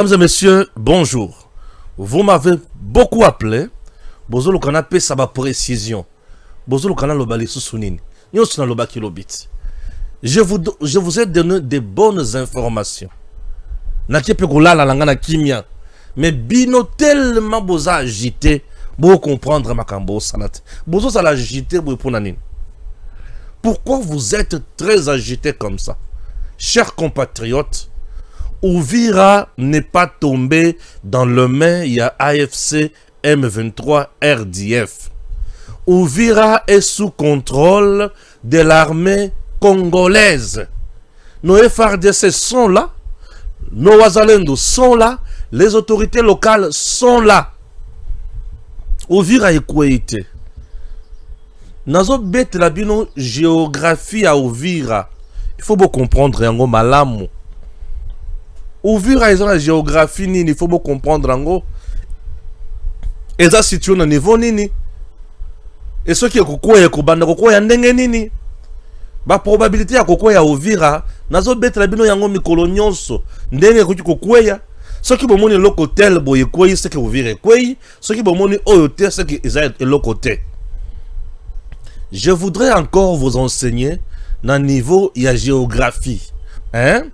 Mesdames et messieurs, bonjour. Vous m'avez beaucoup appelé. Bozo le canapé, ça va précision. Bozo le canal lobali sousounine. Nous sommes le baki lobit. Je vous ai donné des bonnes informations. Naki pekola la langana kimia. Mais bino tellement boza agité pour comprendre ma kambo salat. Bozo ça l'agité pour nanine. Pourquoi vous êtes très agité comme ça? Chers compatriotes, Uvira n'est pas tombé dans le main, il y a AFC M23 RDF. Uvira est sous contrôle de l'armée congolaise. Nos FRDC sont là, nos Wazalendo sont là, les autorités locales sont là. Uvira est quoi été? Nazo bête la bino géographie à Uvira. Il faut bien comprendre yango malamu. Uvira la géographie nini, il faut bien comprendre yango. Eza situé na niveau nini. Et ce qui est kokoya kobanda kokoya ndenge nini. Ba probabilité ya kokoya Uvira nazo bête la bino yango mikolo nyonso ndenge kokoya. Ce qui bomoni loko tel boye koyi c'est que Uvira koyi, ce qui bomoni oyote c'est que eza loko te. Je voudrais encore vous enseigner dans le niveau de la géographie. Hein?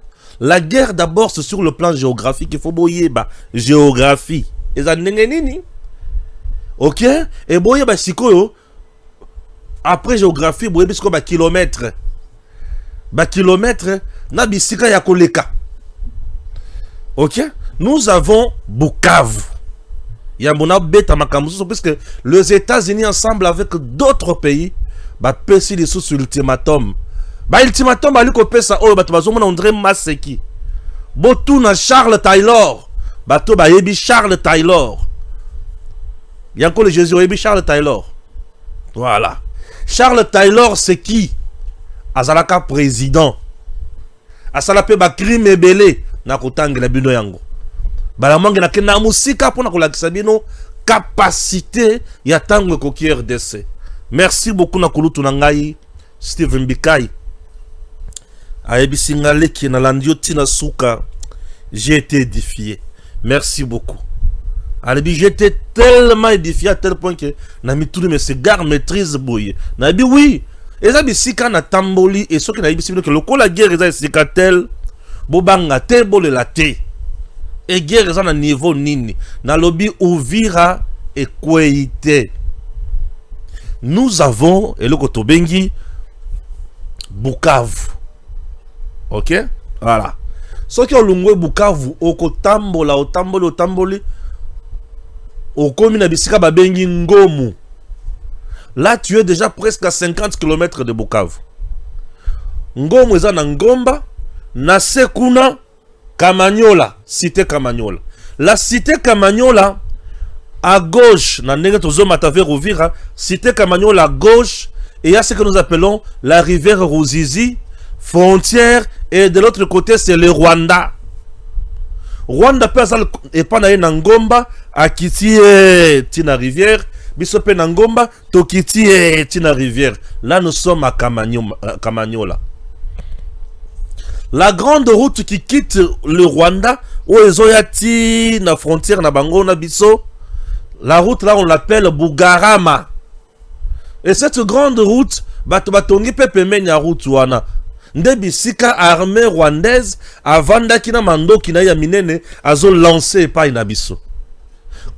La guerre d'abord c'est sur le plan géographique. Il faut boyer géographie. Et ça nini. Ok? Et boyer sikoyo. Après géographie, boyer bisko kilomètre. Kilomètre na bisika ya koleka. Ok? Nous avons Bukavu. Il y a mon bête makamouso parce que les États-Unis ensemble avec d'autres pays pesi les sous ultimatum. Ultimatum ali ko pesa o bato bazomona André Maseki. Botu na Charles Taylor. Bato yebi Charles Taylor. Yanko le Jésus yebi Charles Taylor. Voilà. Charles Taylor c'est qui? Azalaka président. Asalape ba crime ebele na kotangela bino yango. Balamange na kena musika pona kolakisa bino capacité ya tango koki RDC. Merci beaucoup na kulutu na ngai Steven Bikai. Ayebi singale ki na landio tina suka. J'ai été édifié. Merci beaucoup. Ayebi j'étais tellement édifié à tel point que na mi tout mes cigares maîtrise boye. Na bi oui. Eza bisika na tamboli et ce que na yebi sibino que loko la guerre eza sika tel bobanga te bole la te. Et guerre eza na niveau nini. Na lobi Uvira et Kweite. Nous avons et le Kotobengi Bukavu. Ok? Voilà. Ce qui est le Bukavu, otambola, okomina bisika babengi Ngomu. Là, tu es déjà presque à 50 km de Bukavu. Ngomu eza na Ngomba, na Sekuna, Kamanyola, cité Kamanyola. La cité Kamanyola, à gauche, na ndenge tozomata vers Uvira, cité Kamanyola à gauche, et il y a ce que nous appelons la rivière Ruzizi, frontière, et de l'autre côté c'est le Rwanda. Rwanda peut et pas na Ngomba, à Kiti tina rivière, bisope na Ngomba, to Kiti tina rivière. Là nous sommes à Kamanyola. La grande route qui quitte le Rwanda, où ils ont yati na frontière na bango na biso, la route là on l'appelle Bugarama. Et cette grande route, batongi pepe menya route wana. Ndebisika armée rwandaise avanda kina mando kina ya minene azo lancer pa inabiso.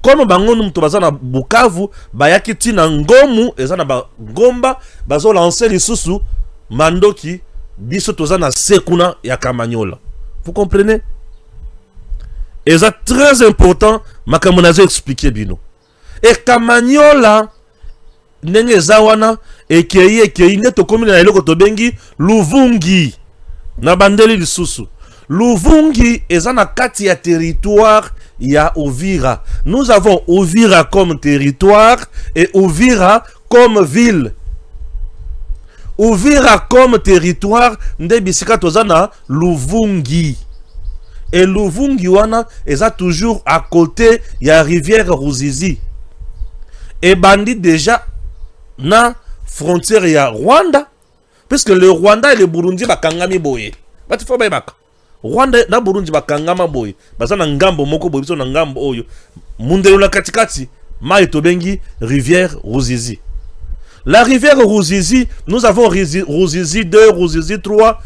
Comme bango numuto bazana Bukavu, bayaki tina Ngomu, ezana ba Ngomba, bazo lancer lisusu mandoki biso tozana Sekuna ya Kamanyola. Vous comprenez? Et c'est très important, makamonazo expliquer bino. Et Kamanyola ndenge zawana ekei ndeto komina na eloko tobengi Luvungi na bandeli lisusu. Luvungi ezana kati ya territoire ya Uvira. Nous avons Uvira comme territoire et Uvira comme ville. Uvira comme territoire nde bisika tozana Luvungi. Et Luvungi wana eza toujours à côté ya rivière Ruzizi. Et bandit déjà na frontière ya Rwanda, puisque le Rwanda et le Burundi bakangami boye. Batifoba baka. Rwanda na Burundi bakangama boy baza na ngambo moko boy biso na ngambo oyo mundelo na katikati mai tobengi rivière Ruzizi. La rivière Ruzizi, nous avons Ruzizi 2, Ruzizi 3,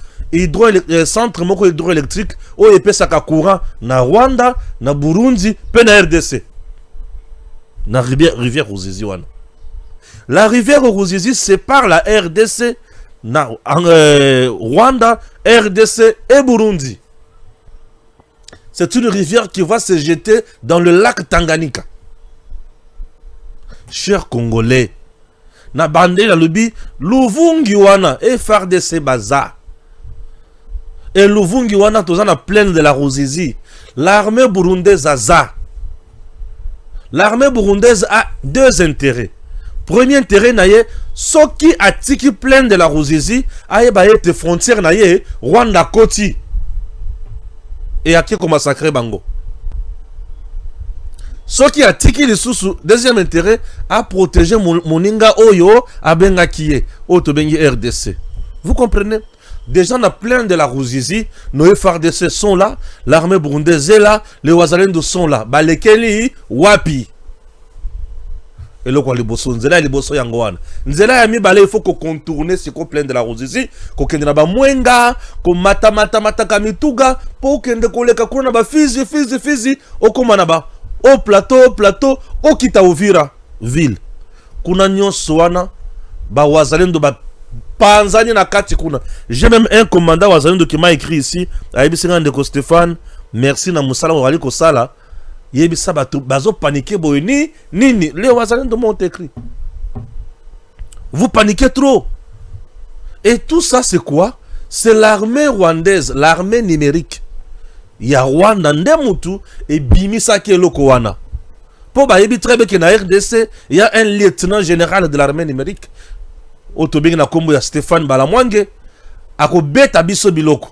centre moko hydroélectrique o epesaka courant na Rwanda, na Burundi, pe na RDC. Na rivière Ruzizi wana. La rivière Ruzizi sépare la RDC na Rwanda, RDC et Burundi. C'est une rivière qui va se jeter dans le lac Tanganyika. Chers Congolais, na bande la lobi Luvungi wana et FARDC baza. Et Luvungi wana toza na plaine de la Ruzizi. L'armée burundaise a L'armée burundaise a deux intérêts. Premier intérêt naye soki atiki plaine de la Ruzizi aye ba yete frontière naye Rwanda koti. Et à qui comme massacrer bango. Ce qui a tiki les sous deuxième intérêt à protéger Moninga Oyo à Bengakie, Otobengi RDC. Vous comprenez? Déjà on a plein de la Ruzizi, nos FARDC sont là, l'armée burundaise est là, les Wazalendo sont là, Balekeli, Wapi. Et là quoi les bosso, Nzela les bosso yangoana. Nzela yami balé il faut qu'on contourne ce qu'on plein de la Ruzizi, qu'on kende na ba mwenga, qu'on mata kamituga, pour kende koleka kuna ba fizi, okoma na ba. Au plateau, au kita Uvira ville. Kuna nyonso wana ba wazalendo ba panzani na kati kuna. J'ai même un commandant wazalendo qui m'a écrit ici, Aïbisinga Ndeko Stéphane, merci na musala wali ko sala. Yebisa batu bazo paniquer boyni nini les wazalendo m'ont écrit. Vous paniquez trop. Et tout ça c'est quoi? C'est l'armée rwandaise, l'armée numérique. Ya Rwanda ndemutu et bimisa ke loko wana. Po ba yebi très bien que na RDC, il y a un lieutenant général de l'armée numérique. Otobing na kombo ya Stéphane Balamwange ako beta biso biloko.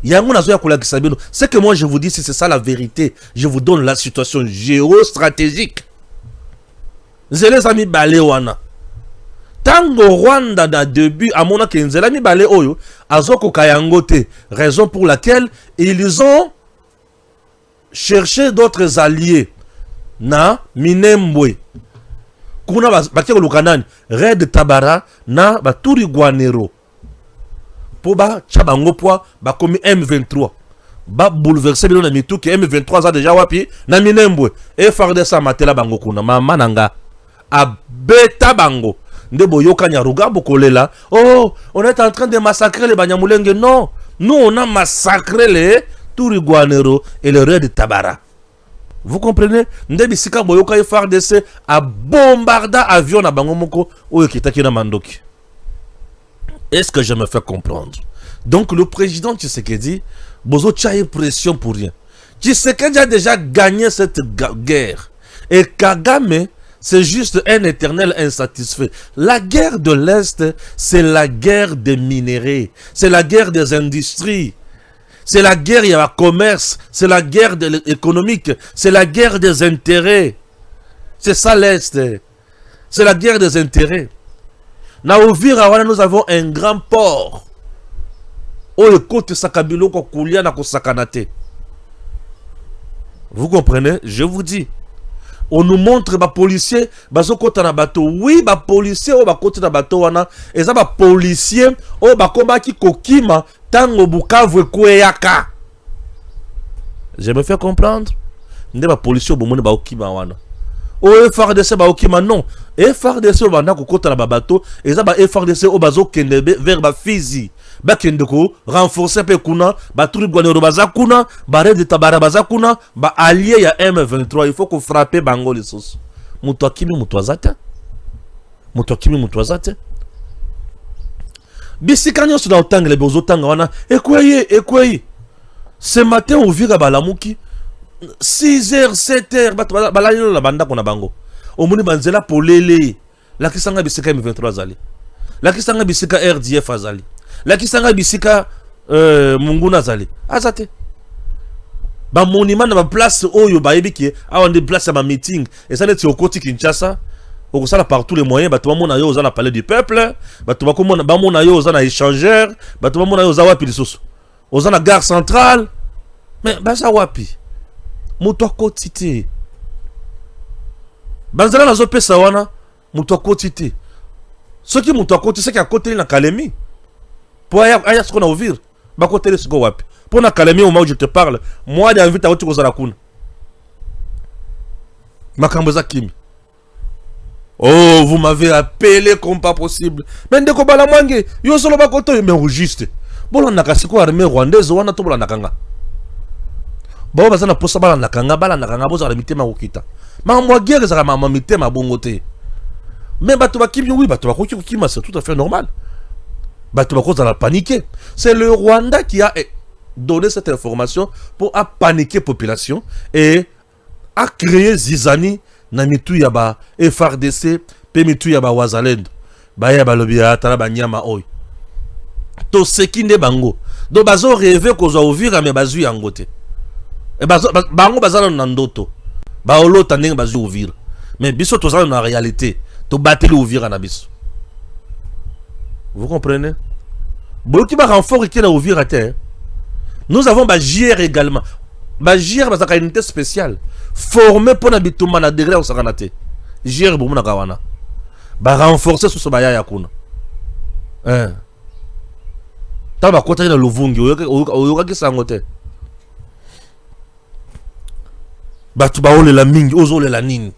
Yango nazo ya kolakisa bino. C'est que moi je vous dis si c'est ça la vérité, je vous donne la situation géostratégique. Nzele ami balé wana. Tango Rwanda da début à mon Nzela mi balé oyo azoko kayangote, raison pour laquelle ils ont cherché d'autres alliés na Minembwe. Kuna bakeko lukanani Red Tabara na Baturi Guanero. Po ba chabango poa ba komi M23. Ba bouleverser bino na mitu ke M23 a déjà wapi na Minembwe. E farde sa matela bango kuna mama nanga. A beta bango. Ndebo yoka nyaruga bokolela. Oh, on est en train de massacrer les Banyamulenge. Non, nous on a massacré les Turiguanero et les Red Tabara. Vous comprenez? Ndebi sika boyoka y FARDC a bombardé avion na bangomoko oyo kitaki na mandoki. Est-ce que je me fais comprendre? Donc le président Tshisekedi bozo tchaye pression pour rien. Tshisekedi a déjà gagné cette guerre. Et Kagame c'est juste un éternel insatisfait. La guerre de l'Est, c'est la guerre des minéraux. C'est la guerre des industries. C'est la guerre, il y a le commerce. C'est la guerre économique. C'est la guerre des intérêts. C'est ça l'Est. C'est la guerre des intérêts. Na Uvira, nous avons un grand port. Oyo kote sakabilo ko kulia na ko sakanate. Vous comprenez? Je vous dis. On nous montre ba policier bazo kota na bateau. Oui, ba policier o ba kota na bateau wana. Eza ba policier o ba komba ki kokima tango Bukavu kweyaka. Je me fais comprendre? Nde ba policier o bomone ba okima wana. O FARDC ba okima non. FARDC o banda ko kota na ba bateau. Eza ba FARDC o bazo kende vers ba Fizi. Ba kende ko renforcer pe kuna ba turi Guanero baza kuna ba Red Tabara baza kuna ba allié ya M23. Il faut qu'on frappe bango les sauces. Muto akimi muto azate. Muto akimi muto azate. Bisikanyo sur la tanga les bozo tanga wana ekweye. Ce matin on vira balamuki 6h 7h balayelo la banda kona bango. Omuni banzela polele. La kisanga bisika M23 azali. La kisanga bisika RDF azali. La kisanga bisika Munguna azali. Azate. Ba monument na ba place oyo ba yebiki awa de place à ma meeting et ça net au côté Kinshasa. Au ça par tous les moyens ba to mona yo za na palais du peuple, ba to ba mona yo za na échangeur, ba to mona yo za wa pilisoso. Aux la gare centrale. Mais baza wapi. Muto kotite. Banzala na zope sawana. Muto kotite. Ce qui muto kotite c'est qu'à côté na Kalemi. Pour aya ce qu'on a ouvert. Ba côté le siko wapi. Pour na Kalemi au moment où je te parle, moi j'ai envie ta otu kozala kuna. Makamboza kimi. Oh, vous m'avez appelé comme pas possible. Mais ndeko bala mwange, yo solo ba koto mais juste. Bolo nakasiko armée rwandaise wana to bola nakanga. Bo bazana posa bala nakanga boza la mitema okita. Ma mwa guerre za ma mitema bongote. Mais bato ba kimi oui, bato ba koki kima c'est tout à fait normal. Bato ba koza la paniquer. C'est le Rwanda qui a donné cette information pour a paniquer population et a créé Zizani na mitu ya ba FRDC pe mitu ya ba Wazalendo ba ya ba lobi atala ba nyama oy to sekinde bango do bazo rêver ko zo ouvira me bazu yango te e bango bazana na ndoto ba olota ndenge bazu ouvira mais biso to za na réalité to bateli ouvira na biso. Vous comprenez? Boloki ba renfort qui na ouvira te. Nous avons ba JR également. Ba JR ba zaka unité spéciale formé pour n'habituma na degré au sakanate. JR bomu na kawana. Ba renforcer sous baya ya kuna. Ta ba kota na Luvungi oyoka ki sangote. Ba tu ba ole la mingi ozo le la nini.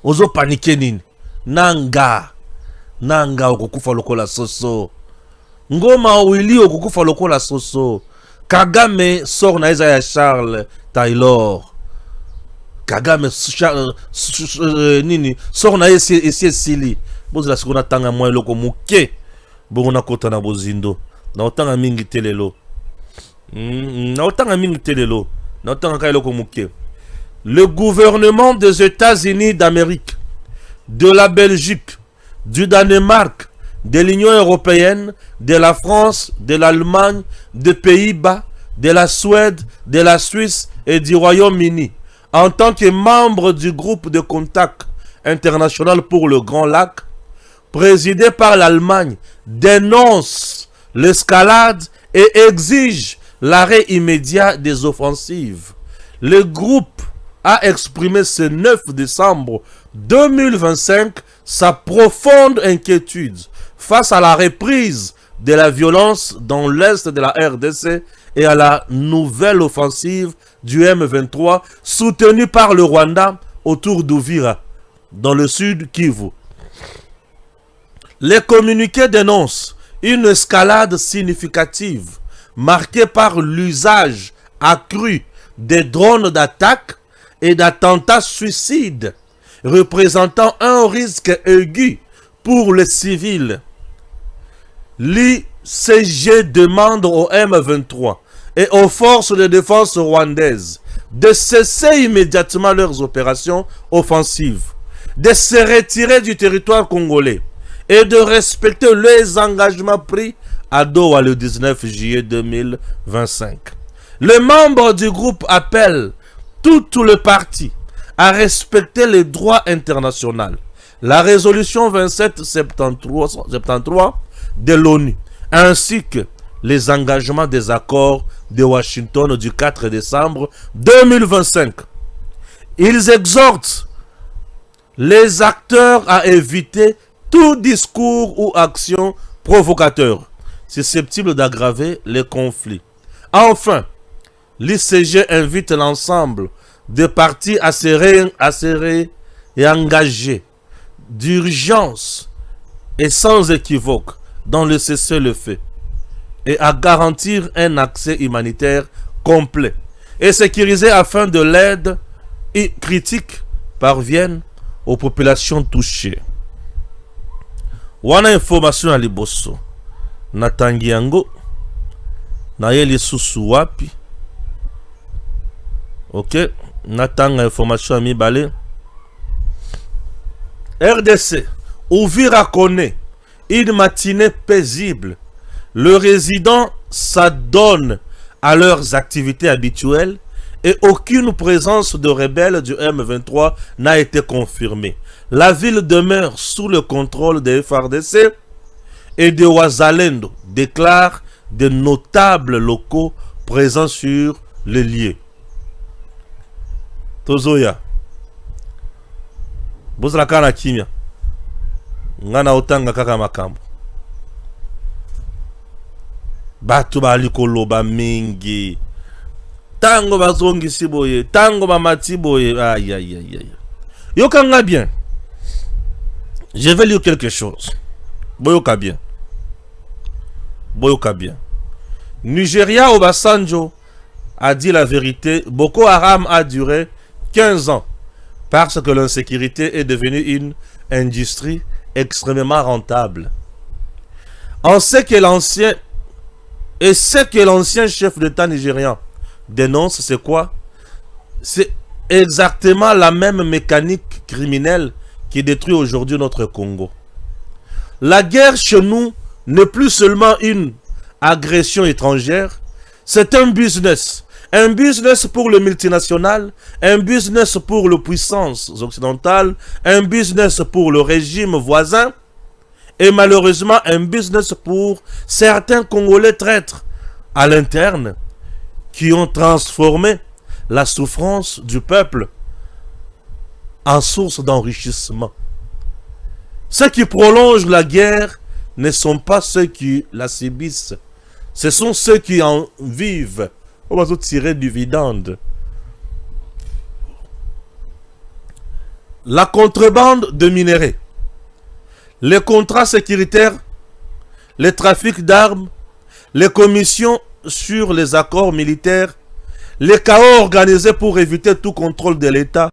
Ozo paniquer nini. Nanga okukufa lokola soso. Ngoma wili okukufa lokola soso. Kagame sort na Isaiah Charles Taylor. Kagame nini sort na esi sili. Bozi la sikona tanga mwa loko muke. Bongona kota na bozindo. Na otanga mingi telelo. Na otanga mingi telelo. Na otanga kai loko muke. Le gouvernement des États-Unis d'Amérique, de la Belgique, du Danemark, de l'Union européenne, de la France, de l'Allemagne, des Pays-Bas, de la Suède, de la Suisse et du Royaume-Uni, en tant que membre du groupe de contact international pour le Grand Lac, présidé par l'Allemagne, dénonce l'escalade et exige l'arrêt immédiat des offensives. Le groupe a exprimé ce 9 décembre 2025 sa profonde inquiétude face à la reprise de la violence dans l'est de la RDC et à la nouvelle offensive du M23 soutenue par le Rwanda autour d'Uvira, dans le sud Kivu. Les communiqués dénoncent une escalade significative marquée par l'usage accru des drones d'attaque et d'attentats suicides, représentant un risque aigu pour les civils. L'ICG demande au M23 et aux forces de défense rwandaises de cesser immédiatement leurs opérations offensives, de se retirer du territoire congolais et de respecter les engagements pris à Doha le 19 juillet 2025. Les membres du groupe appellent tout le parti à respecter les droits internationaux, la résolution 2773 de l'ONU, ainsi que les engagements des accords de Washington du 4 décembre 2025. Ils exhortent les acteurs à éviter tout discours ou action provocateur susceptible d'aggraver les conflits. Enfin, l'ICG invite l'ensemble des partis à se réengager d'urgence et sans équivoque dans le cessez-le-feu et à garantir un accès humanitaire complet et sécurisé afin de l'aide critique parvienne aux populations touchées. Wana information à liboso natangi yango na ye lisusu wapi. Ok, natanga information à mibale. RDC, Uvira connaît une matinée paisible. Le résident s'adonne à leurs activités habituelles et aucune présence de rebelles du M23 n'a été confirmée. La ville demeure sous le contrôle des FARDC et de Wazalendo, déclarent des notables locaux présents sur les lieux. Tozoya. Bozala kana kimia. Ngana otanga kaka makambo. Batu ba likolo ba mingi. Tango bazongi siboye, tango ba matiboye. Aïe aïe aïe aïe. Yokanga bien. Je vais lire quelque chose. Boyoka bien. Boyoka bien. Nigeria Obasanjo a dit la vérité. Boko Haram a duré 15 ans parce que l'insécurité est devenue une industrie extrêmement rentable. On sait que l'ancien chef d'État nigérian dénonce, c'est quoi? C'est exactement la même mécanique criminelle qui détruit aujourd'hui notre Congo. La guerre chez nous n'est plus seulement une agression étrangère, c'est un business. Un business pour le multinational, un business pour les puissances occidentales, un business pour le régime voisin, et malheureusement un business pour certains Congolais traîtres à l'interne qui ont transformé la souffrance du peuple en source d'enrichissement. Ceux qui prolongent la guerre ne sont pas ceux qui la subissent, ce sont ceux qui en vivent. On va tirer du dividende. La contrebande de minerais, les contrats sécuritaires, les trafics d'armes, les commissions sur les accords militaires, les chaos organisés pour éviter tout contrôle de l'État.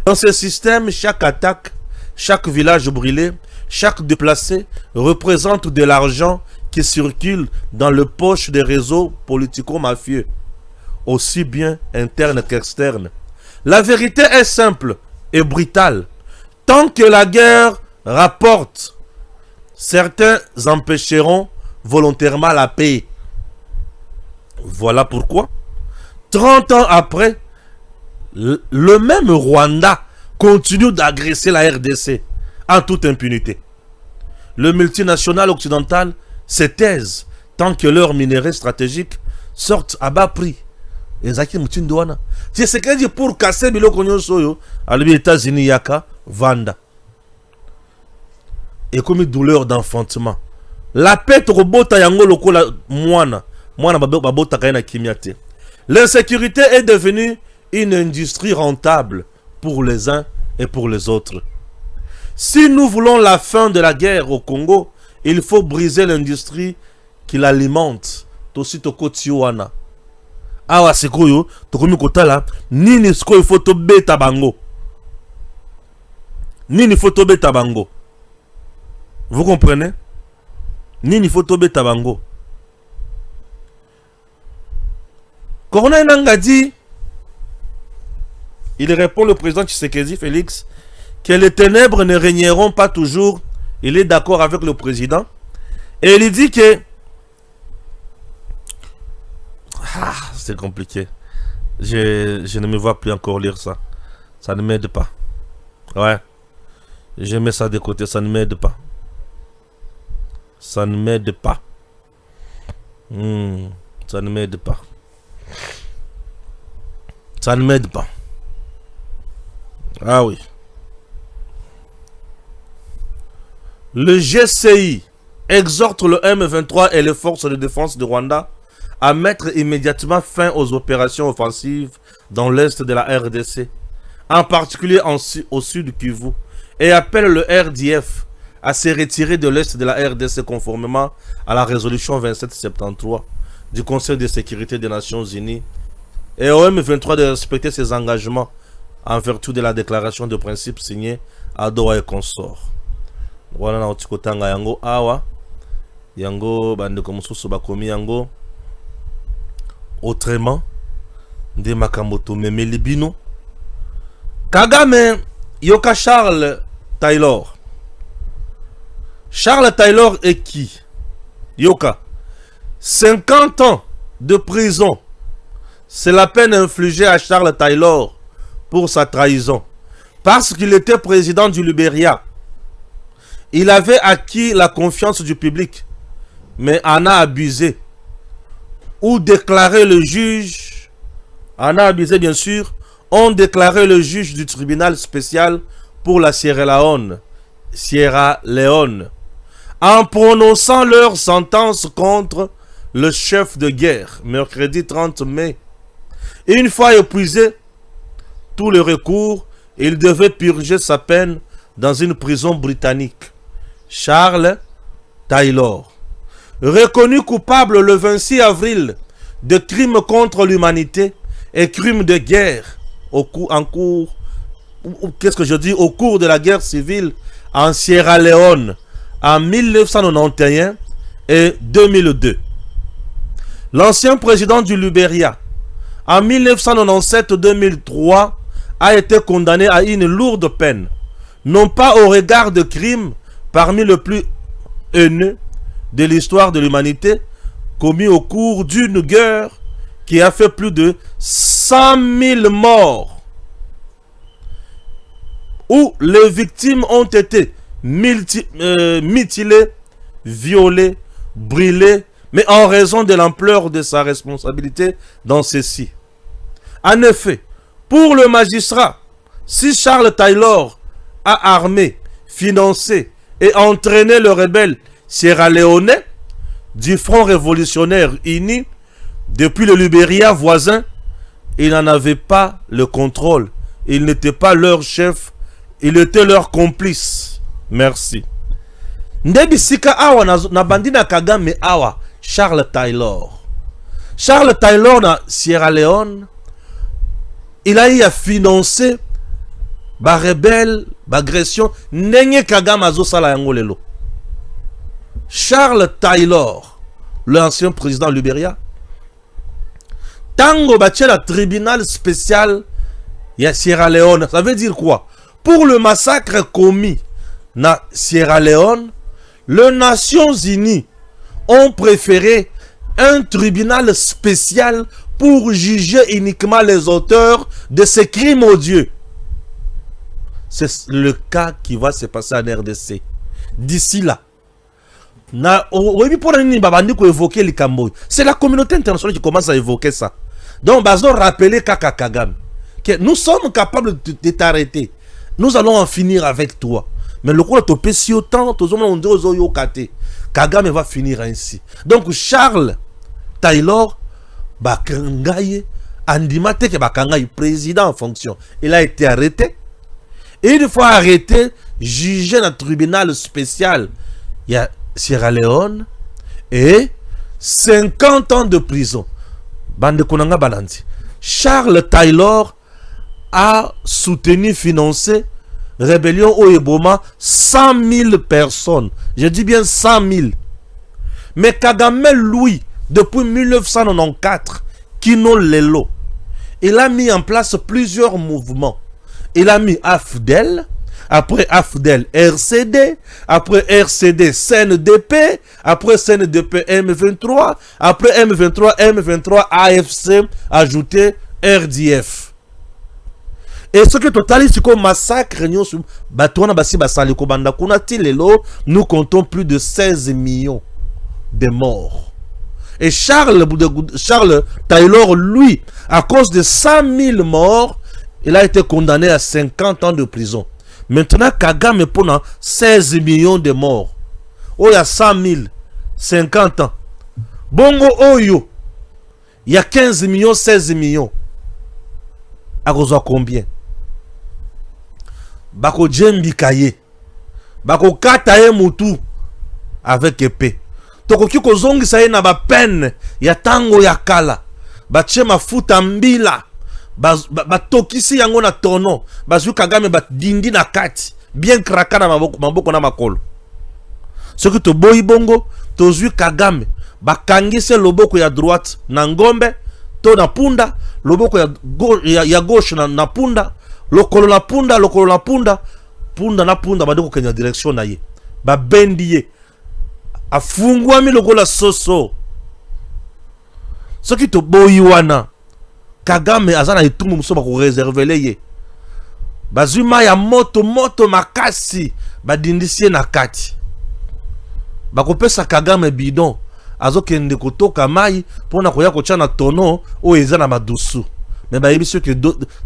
Dans ce système, chaque attaque, chaque village brûlé, chaque déplacé représente de l'argent qui circule dans le poche des réseaux politico-mafieux, aussi bien internes qu'externes. La vérité est simple et brutale. Tant que la guerre rapporte, certains empêcheront volontairement la paix. Voilà pourquoi, 30 ans après, le même Rwanda continue d'agresser la RDC en toute impunité. Le multinational occidental se taise tant que leurs minéraux stratégiques sortent à bas prix. C'est ce qu'il dit pour casser biloko nyonso à les États-Unis yaka vanda. Et comme une douleur d'enfantement. La paix robota yango lokola mwana babota kaina kimiate. L'insécurité est devenue une industrie rentable pour les uns et pour les autres. Si nous voulons la fin de la guerre au Congo, il faut briser l'industrie qui l'alimente. Tosi toko tiwana. Awa sikoyo, tokomi kotala, nini sikoyo faut beta bango. Nini faut beta bango. Vous comprenez? Nini faut beta bango. Corneille Nangaa dit, il répond le président Tshisekedi Félix, que les ténèbres ne régneront pas toujours. Il est d'accord avec le président. Et il dit que... c'est compliqué. Je ne me vois plus encore lire ça. Ça ne m'aide pas. Ouais. Je mets ça de côté. Ça ne m'aide pas. Ça ne m'aide pas. Ça ne m'aide pas. Ça ne m'aide pas. Ah oui. Le GCI exhorte le M23 et les forces de défense du Rwanda à mettre immédiatement fin aux opérations offensives dans l'est de la RDC, en particulier au sud Kivu, et appelle le RDF à se retirer de l'est de la RDC conformément à la résolution 2773 du Conseil de sécurité des Nations Unies, et au M23 de respecter ses engagements en vertu de la déclaration de principe signée à Doha et consorts. Voilà na otikotanga yango awa yango bandeko mosusu bakomi yango autrement nde makambo tomemeli bino. Kagame yoka Charles Taylor. Charles Taylor est qui? Yoka 50 ans de prison. C'est la peine infligée à Charles Taylor pour sa trahison. Parce qu'il était président du Libéria. Il avait acquis la confiance du public, mais en a abusé. ou déclaré le juge, en a abusé bien sûr, ont déclaré le juge du tribunal spécial pour la Sierra Leone, en prononçant leur sentence contre le chef de guerre, mercredi 30 mai. Une fois épuisé tous les recours, il devait purger sa peine dans une prison britannique. Charles Taylor, reconnu coupable le 26 avril de crimes contre l'humanité et crimes de guerre au cours de la guerre civile en Sierra Leone en 1991 et 2002. L'ancien président du Libéria en 1997-2003 a été condamné à une lourde peine, non pas au regard de crimes parmi les plus haineux de l'histoire de l'humanité commis au cours d'une guerre qui a fait plus de 100 000 morts, où les victimes ont été mutilées, violées, brûlées, mais en raison de l'ampleur de sa responsabilité dans ceci. En effet, pour le magistrat, si Charles Taylor a armé, financé et entraîné le rebelle sierra-léonais du Front révolutionnaire uni depuis le Libéria voisin, il n'en avait pas le contrôle. Il n'était pas leur chef, il était leur complice. Merci. Ndebisika awa na bandina Kagame awa Charles Taylor. Charles Taylor na Sierra Leone, il a eu à financer ba rebelle, ba agression, nenye Kagame azosala yango lelo. Charles Taylor, l'ancien président Libéria, tango batia la tribunal spécial ya Sierra Leone, ça veut dire quoi? Pour le massacre commis na Sierra Leone, les Nations Unies ont préféré un tribunal spécial pour juger uniquement les auteurs de ces crimes odieux. C'est le cas qui va se passer en RDC. D'ici là, c'est la communauté internationale qui commence à évoquer ça. Donc, bazo rappeler Kaka Kagame que nous sommes capables de t'arrêter. Nous allons en finir avec toi. Mais le coup de si autant, Kagame va finir ainsi. Donc, Charles Taylor, Bakangaye, Andimate ke Bakangaye, président en fonction, il a été arrêté. Et une fois arrêté, jugé dans le tribunal spécial, il y a Sierra Leone, et 50 ans de prison. Bande Konanga Balandi. Charles Taylor a soutenu, financé rébellion au Eboma 100 000 personnes. Je dis bien 100 000. Mais Kagame, lui, depuis 1994, Kino Lelo, il a mis en place plusieurs mouvements. Il a mis AFDEL, après AFDEL RCD, après RCD CNDP, après CNDP M23, après M23 AFC, ajouté RDF. Et ce que total c'est comme massacre, nous comptons plus de 16 millions de morts. Et Charles Taylor, lui, à cause de 100 000 morts, il a été condamné à 50 ans de prison. Maintenant, Kagame pendant 16 millions de morts. Oh, il y a 100 000, 50 ans. Bongo Oyo, il y a 15 millions, 16 millions. À cause de combien? Bako Djembi Kaye. Bako Kataye Moutou avec épée. Toko kiko zongi saye na ba peine ya tango ya kala. Bache mafuta mbila. Batokisi yango na tono. Bazu Kagame bat dindi na kati. Bien kraka na maboko na makolo. Ce que to boyi bongo, to zui Kagame. Bakangise loboko ya droite na ngombe. To na punda. Loboko ya gauche na punda. Lokolo na punda, lokolo na punda. Punda na punda badoko kenya direction na ye. Ba bendi ye. Afungwa mi lokola soso. Ce qui to boyi wana. Kagame azana itumu muso bako réserver ye. Bazuma ya moto makasi badindisi na kati. Bako pesa Kagame bidon azokende kotoka mai pona koya kotia na tono o eza na madusu. Mais ba yebi que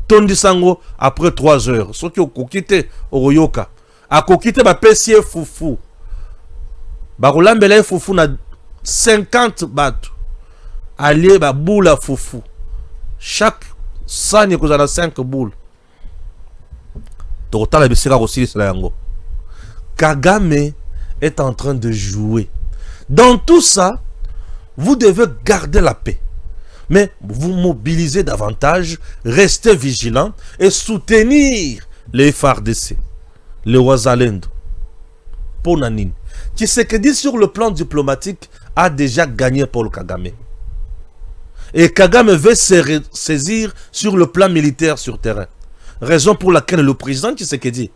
tondi sango après 3 heures. Soki okokite oyoka. Akokite ba pesie fufu. Ba kolambela fufu na 50 bateaux. Allié ba boule à fufu. Chaque sani kozana 5 boules. Tokotala bisika kosili sala yango. Kagame est en train de jouer. Dans tout ça, vous devez garder la paix. Mais vous mobilisez davantage, restez vigilants et soutenir les FARDC, les Ouazalendo. Ponanine. Tshisekedi sur le plan diplomatique a déjà gagné Paul Kagame. Et Kagame veut se saisir sur le plan militaire sur terrain. Raison pour laquelle le président Tshisekedi,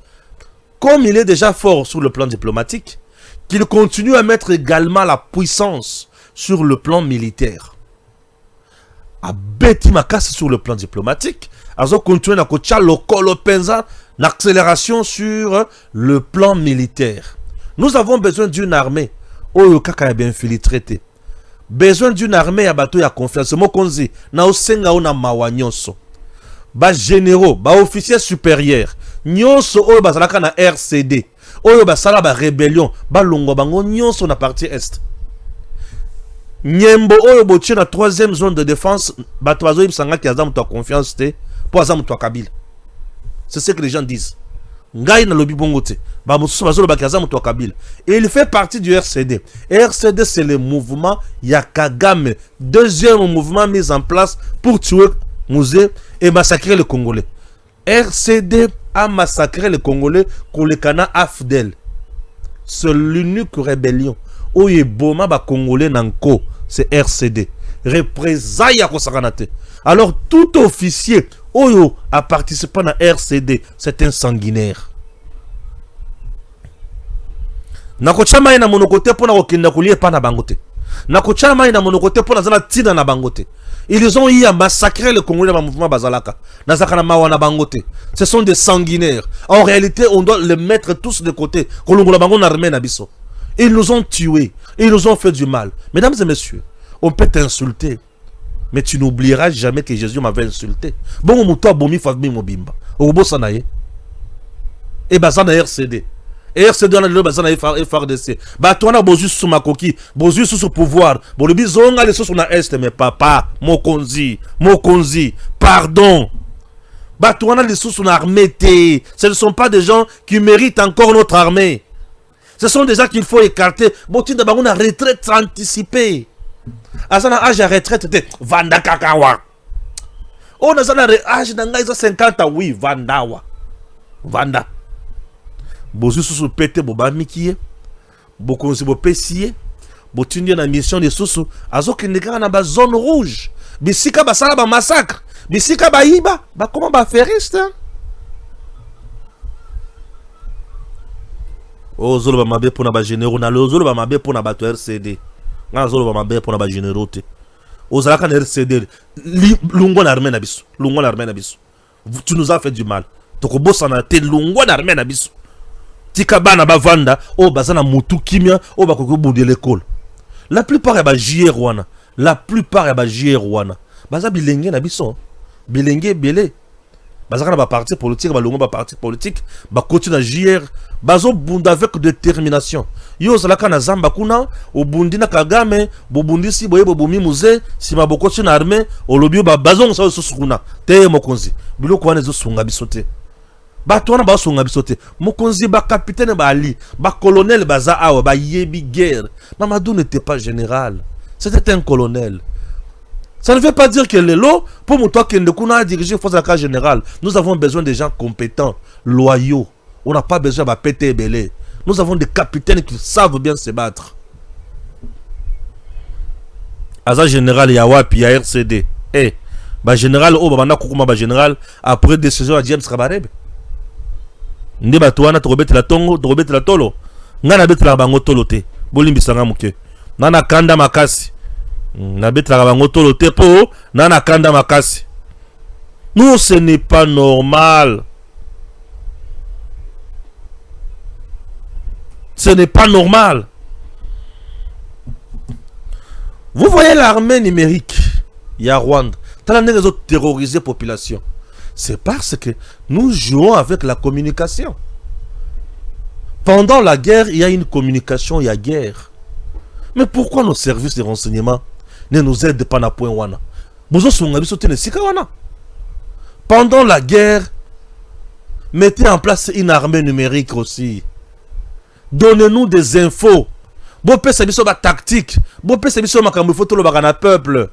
comme il est déjà fort sur le plan diplomatique, qu'il continue à mettre également la puissance sur le plan militaire. A beti makasi sur le plan diplomatique, azo continuer na kocha lokolo penza l'accélération sur le plan militaire. Nous avons besoin d'une armée oyo kaka ya bien infiltré. Besoin d'une armée ya bato ya confiance. Mokonzi na osenga ona mawanyonso. Ba généraux, ba officiers supérieurs, nyonso oyo bazalaka na RCD, oyo basala ba rébellion, ba longo bango nyonso na partie est. Nyembo oyo botie na 3e zone de défense, bato bazo yibsanga ki azamu to confiance te, po azamu to Kabila. C'est ce que les gens disent. Ngai na lobi bongo te, ba mosusu bazo loba ki azamu to Kabila. Et il fait partie du RCD. RCD c'est le mouvement Yakagame, 2e mouvement mis en place pour tuer Mouzé et massacrer les Congolais. RCD a massacré les Congolais Kolekana Afdel. C'est l'unique rébellion. Oye Boma ba Congolais nanko, c'est RCD. Représailles à Kosakanate. Alors tout officier Oyo a participé à RCD, c'est un sanguinaire. Nakochama ina monokote pona kokenda kulie pa na bangote. Nakochama ina monokote pona zana tina na bangote. Ils ont eu à massacrer le Congolais dans le mouvement Bazalaka. Nazakana mawana bangote. Ce sont des sanguinaires. En réalité, on doit les mettre tous de côté. Kolongola bango armée nabiso. Ils nous ont tués. Ils nous ont fait du mal. Mesdames et messieurs, on peut t'insulter. Mais tu n'oublieras jamais que Jésus m'avait insulté. Bon, mon toi, bomi, fagmi, mobimba. Obo sanaye. Et bazana RCD. RCD on a le bazana FARDC. Bah toi on a bozu sous ma coquille, bozu sous pouvoir. Bon le bison a les sous na est mais papa, Mokonzi, pardon. Bah toi on a les sous na armée. Ce ne sont pas des gens qui méritent encore notre armée. Ce sont des gens qu'il faut écarter. Bon tu d'abord on a retraite anticipée. Azana âge à retraite de Vanda Kakawa. On a zana âge d'angaïsa 50 ans oui Vandawa. Vanda. Bozu susu pete boba mikie, bokonzi bo pesiye, botundi na mission de susu, azoki ndeka na ba zone rouge, bisika basala ba massacre, bisika ba iba, ba comment ba feriste? O zolo ba mabe pona ba généraux na lo zolo ba mabe pona ba to RCD. Na zolo ba mabe pona ba généraux te. O zalaka na RCD, lungo na armée na biso, lungo na armée na biso. Tu nous as fait du mal. Toko bossa na te lungo na armée na biso. Tika bana bavanda o bazana mutu kimia o bakoko boudé l'école. La plupart ya ba JR wana, la plupart ya ba JR wana. Baza bilenge na biso, bilenge belé. Bazaka na ba parti politique, ba longo ba parti politique, ba continue na JR, bazo bunda avec détermination. Yo zalaka na zamba kuna, o bundi na Kagame, bo bundi si boye bo bomi muze, si maboko na armée, o lobio ba bazong sa susukuna. Te mokonzi. Biloko wana zo sunga bisote. Batouana ba songa bisote mokonzi ba capitaine ba ali ba colonel baza awa ba yebi guerre. Mamadou n'était pas général, c'était un colonel. Ça ne veut pas dire que le lot pour moi toi qui ne a dirigé force à général. Nous avons besoin de gens compétents, loyaux. On n'a pas besoin de péter et belé. Nous avons des capitaines qui savent bien se battre. Aza général Yawapi ya RCD. Eh ba général o ba na kokuma ba général après décision à James Kabarebe. Ndi batuana tokobetela tongo tokobetela tolo ngana betela bango tolo te bolimbisanga muke nana kanda makasi na betela bango tolo te po nana kanda makasi. Non, ce n'est pas normal, ce n'est pas normal. Vous voyez l'armée numérique, il y a Rwanda, t'as les autres terroriser la population. C'est parce que nous jouons avec la communication. Pendant la guerre, il y a une communication, il y a guerre. Mais pourquoi nos services de renseignement ne nous aident pas à point wana? Pendant la guerre, mettez en place une armée numérique aussi. Donnez-nous des infos. Bon peuple, c'est une tactique. Bon peuple, c'est une photo le peuple.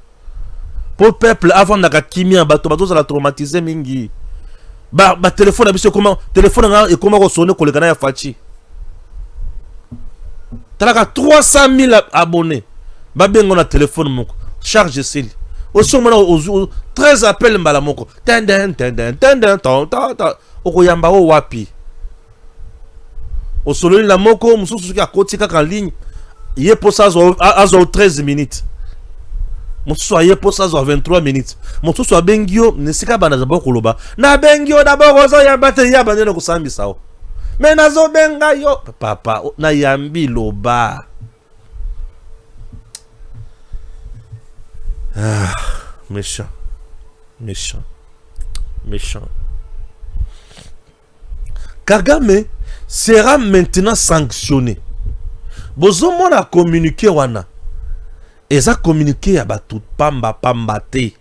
Pour peuple, avant de kimia, bateau la traumatiser mingi. Téléphone, comment téléphone et comment sonner pour le Ghana Fachi. T'as 300 000 abonnés. Bien on a téléphone charge celle. Aussi on 13 appels mbala moko. Tenden okoyamba o wapi. Au solo la moko mususu ki akoti kaka en ligne. Yé pour ça azo 13 minutes. Mususu yé pour ça 23 minutes. Mususu bengio nesika bana za bokoloba. Na bengio d'abord ozo yamba te yamba ne ko sambisa o. Mais nazo benga yo papa na yambi loba. Ah, méchant. Méchant. Méchant. Kagame sera maintenant sanctionné. Bozomo na communiqué wana. Eza communiqué ya batu pamba te.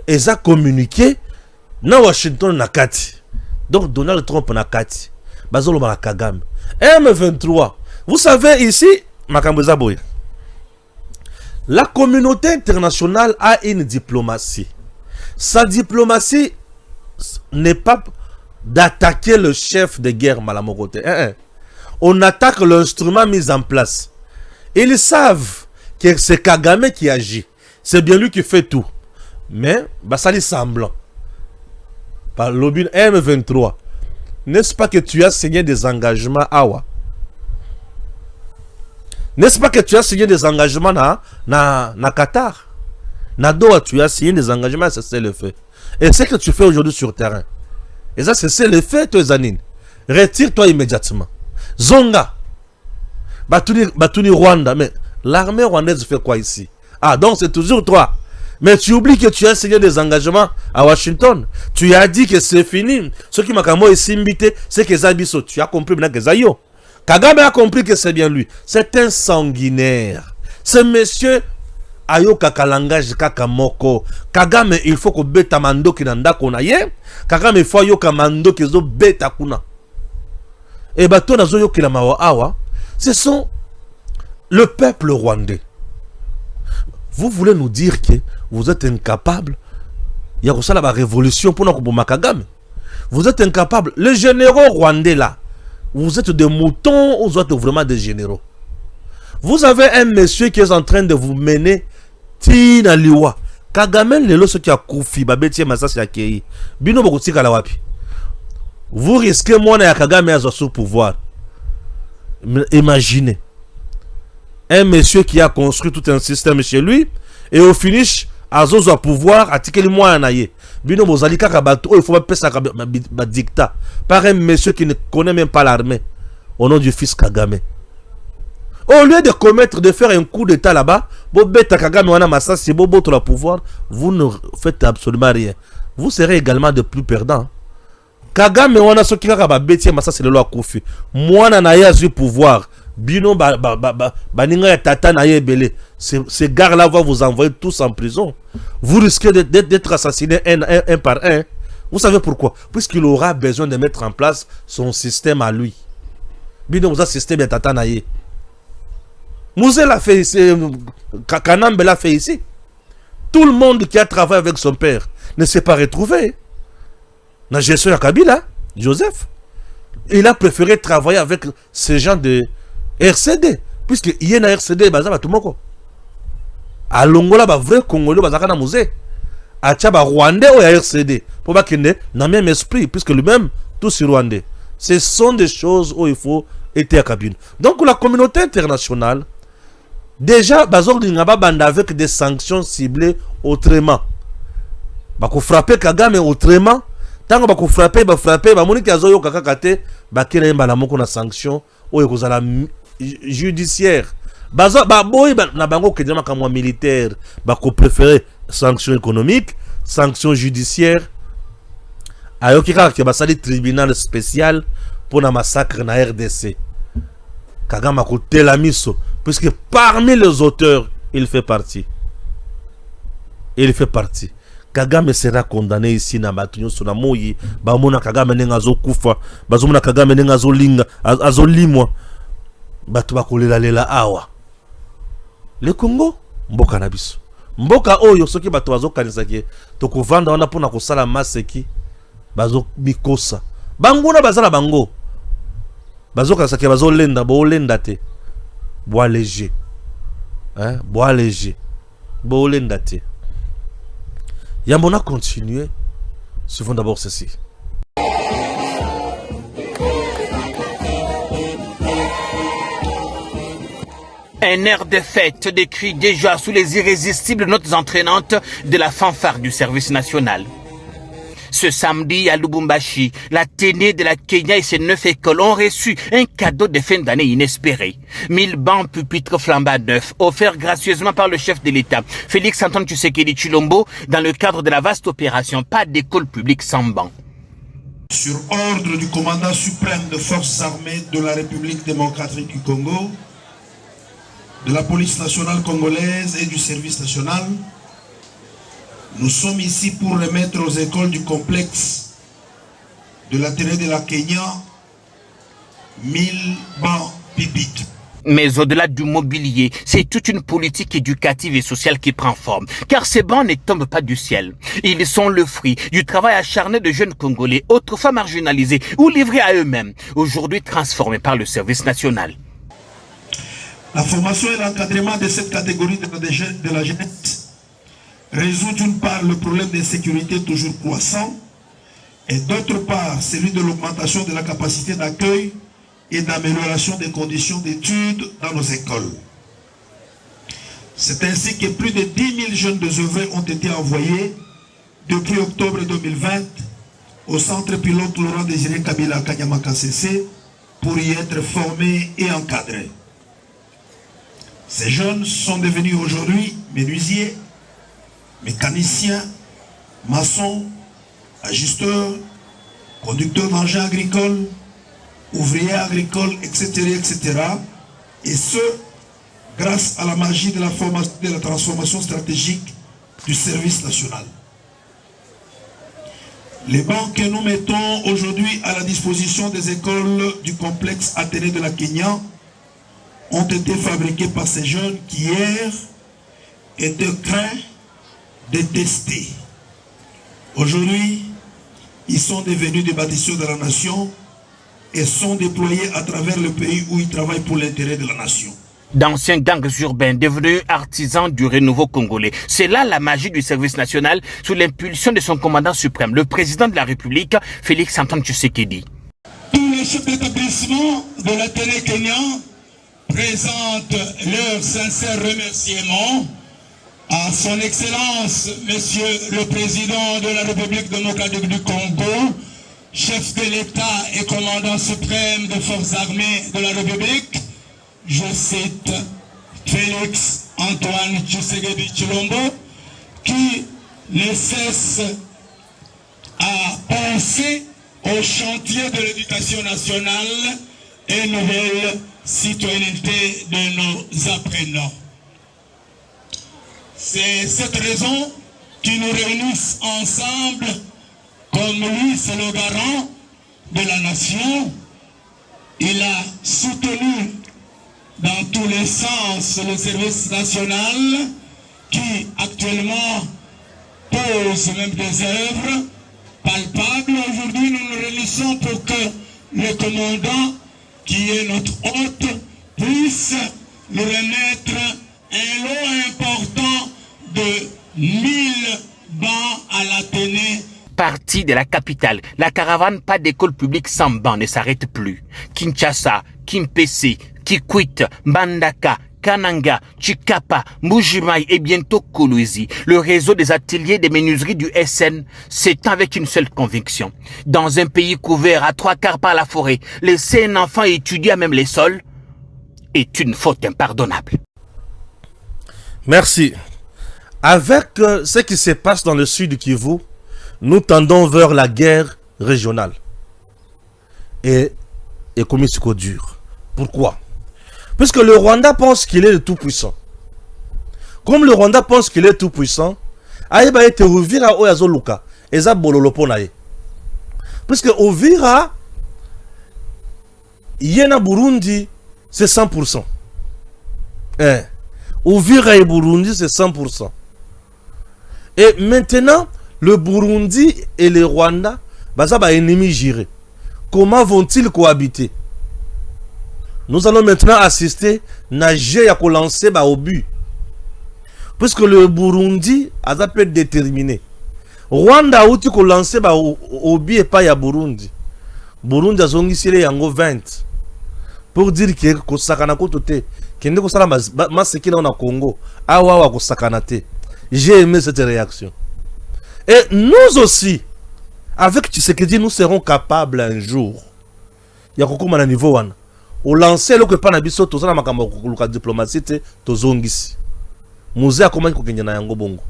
Eza communiqué na Washington na kati. Donc Donald Trump na kati. Bazolo na Kagame. M23. Vous savez ici, makambo boya. La communauté internationale a une diplomatie. Sa diplomatie n'est pas d'attaquer le chef de guerre Malamokote. On attaque l'instrument mis en place. Ils savent que c'est Kagame qui agit. C'est bien lui qui fait tout. Mais, ça lui semblant. Par l'obin M23. N'est-ce pas que tu as signé des engagements Awa? N'est-ce pas que tu as signé des engagements na Qatar? Na Doha, tu as signé des engagements, c'est le fait. Et ce que tu fais aujourd'hui sur le terrain. Et ça, c'est le fait, toi, Zanine. Retire-toi immédiatement. Zonga. Batuni Rwanda. Mais l'armée rwandaise fait quoi ici? Ah, donc c'est toujours toi. Mais tu oublies que tu as signé des engagements à Washington. Tu as dit que c'est fini. Ce qui m'a ici invité, c'est que Zabiso. Tu as compris maintenant que Zayo. Kagame a compris que c'est bien lui. C'est un sanguinaire. Ce monsieur ayo kakalangage kakamoko. Kagame il faut que beta mando ki nanda kona ye. Kagame il faut yo kamando ki zo beta kuna. Et bato na zo yo ki la mawa awa. Ce sont le peuple rwandais. Vous voulez nous dire que vous êtes incapable. Il y a la révolution pour nous Kagame. Vous êtes incapable. Les généraux rwandais là. Vous êtes des moutons ou vous êtes vraiment des généraux? Vous avez un monsieur qui est en train de vous mener Tina Liwa. Kagame lelo ce qui a koufi babeti masasi ya kei. Bino bokuti kala wapi. Vous risquez moi na Kagame à sous pouvoir. Imaginez. Un monsieur qui a construit tout un système chez lui et au finish azozo à pouvoir attiquer le moyen naie. Bino bozali kaka bato il faut pas ça ba dictat par un monsieur qui ne connaît même pas l'armée au nom du fils Kagame. Au lieu de faire un coup d'état là-bas, bobeta Kagame wana masasi bobo la pouvoir, vous ne faites absolument rien. Vous serez également de plus perdants. Kagame wana soki kaka ba beti masasi le loi Kofi. Mwana na ya zu pouvoir. Bino baninga ya tata na yebele. Ces gars-là vont vous envoyer tous en prison. Vous risquez d'être assassinés un par un. Vous savez pourquoi? Puisqu'il aura besoin de mettre en place son système à lui. Bino vous a système ya tata na ye. Mouzé l'a fait ici. Kanambe l'a fait ici. Tout le monde qui a travaillé avec son père ne s'est pas retrouvé. Dans la gestion de Kabila, Joseph, il a préféré travailler avec ces gens de RCD. Puisque il y a un RCD, il y a tout le monde. À Longola, il y a un vrai Congolais, il y a un musée. À Tchaba, Rwandais, il y a un RCD. Pour pas qu'il ait le même esprit, puisque lui-même, tout sur Rwandais. Ce sont des choses où il faut être à cabine. Donc, la communauté internationale, déjà, Bazor Dingaba banda avec des sanctions ciblées autrement. Bah, qu'on frappe Kagame autrement. Tant qu'on frapper, Monique Azoyo Kakakate, Bakina Mbalamoko na sanction, ou la judiciaire. Baza ba boy na bango ke dama kamwa militaire ba ko préférer sanctions économiques, sanctions judiciaires. Ayoki kaka ke basali tribunal spécial pour na massacre na RDC. Kagame ko telamiso puisque parmi les auteurs il fait partie. Il fait partie. Kagame sera condamné ici na batunyo sona moyi ba mona Kagame nenga zo kufa bazomona Kagame nenga zo linga azolimwa batu bakolela lela awa le Congo mboka na biso mboka oyo soki batu bazokanisa ke tokovanda wana pona kosala maseki bazo bikosa banguna bazala bango bazokanisa ke bazolenda bolenda te bois léger bois léger bolenda te. Yambona continuer. Suivons d'abord ceci. Un air de fête décrit déjà sous les irrésistibles notes entraînantes de la fanfare du service national. Ce samedi à Lubumbashi, la Ténée de la Kenya et ses 9 écoles ont reçu un cadeau de fin d'année inespéré. 1000 bancs pupitres flambant neufs, offerts gracieusement par le chef de l'État, Félix Antoine Tshisekedi Tshilombo, dans le cadre de la vaste opération Pas d'école publique sans banc. Sur ordre du commandant suprême des forces armées de la République démocratique du Congo, de la police nationale congolaise et du service national, nous sommes ici pour remettre aux écoles du complexe de la Ténée de la Kenya 1000 bancs pupitres. Mais au-delà du mobilier, c'est toute une politique éducative et sociale qui prend forme. Car ces bancs ne tombent pas du ciel. Ils sont le fruit du travail acharné de jeunes Congolais, autrefois marginalisés ou livrés à eux-mêmes, aujourd'hui transformés par le service national. La formation et l'encadrement de cette catégorie de la jeunesse résout d'une part le problème d'insécurité toujours croissant et d'autre part celui de l'augmentation de la capacité d'accueil et d'amélioration des conditions d'études dans nos écoles. C'est ainsi que plus de 10 000 jeunes désœuvrés ont été envoyés depuis octobre 2020 au centre pilote Laurent Désiré Kabila Kanyama KCC pour y être formés et encadrés. Ces jeunes sont devenus aujourd'hui menuisiers, mécaniciens, maçons, ajusteurs, conducteurs d'engins agricoles, ouvriers agricoles, etc., etc. Et ce, grâce à la magie de la formation, de la transformation stratégique du service national. Les bancs que nous mettons aujourd'hui à la disposition des écoles du complexe Athénée de la Kenya ont été fabriqués par ces jeunes qui hier étaient craints, détestés. Aujourd'hui, ils sont devenus des bâtisseurs de la nation et sont déployés à travers le pays où ils travaillent pour l'intérêt de la nation. D'anciens gangs urbains devenus artisans du renouveau congolais. C'est là la magie du service national sous l'impulsion de son commandant suprême, le président de la République, Félix Antoine Tshisekedi. Tous les chefs d'établissement de la télé Kenya présentent leurs sincères remerciements à son Excellence, Monsieur le Président de la République démocratique du Congo, chef de l'État et commandant suprême des forces armées de la République, je cite Félix Antoine Tshisekedi Tshilombo, qui ne cesse à penser au chantier de l'éducation nationale et nouvelle citoyenneté de nos apprenants. C'est cette raison qui nous réunit ensemble, comme lui, c'est le garant de la nation. Il a soutenu dans tous les sens le service national qui actuellement pose même des œuvres palpables. Aujourd'hui, nous nous réunissons pour que le commandant, qui est notre hôte, puisse nous remettre un lot important de 1000 bancs à l'Athénée. Partie de la capitale, la caravane Pas d'école publique sans banc ne s'arrête plus. Kinshasa, Kimpese, Kikwit, Mbandaka, Kananga, Chikapa, Mbujimaï et bientôt Kolwezi. Le réseau des ateliers des menuiseries du SN s'étend avec une seule conviction. Dans un pays couvert à 3/4 par la forêt, laisser un enfant étudier à même les sols, est une faute impardonnable. Merci. Avec ce qui se passe dans le sud du Kivu, nous tendons vers la guerre régionale. Et comme c'est dur. Pourquoi? Parce que le Rwanda pense qu'il est le tout-puissant. Comme le Rwanda pense qu'il est tout-puissant, Aïba était Uvira Oyazo Luka. Eza Bololopo nae. Parce que Uvira, Yena Burundi, c'est 100%. Uvira et Burundi, c'est 100%. Et maintenant, le Burundi et le Rwanda, ça va ennemis jurés. Comment vont-ils cohabiter? Nous allons maintenant assister nager à lancer au but. Puisque le Burundi a peut être déterminé. Rwanda a outil qu'on lance au but et pas à Burundi. Burundi a zongi yango 20. Pour dire que sakana kotote, que ne kosala maseki na Congo, awa ko sakanate. J'ai aimé cette réaction. Et nous aussi, avec Tshisekedi, nous serons capables un jour. Il y a beaucoup de niveau. Au lancer le que pas nabiso, tout ça na makambo kuluka diplomatie te tozongisi. Musée a comment kokenya na yango bongo.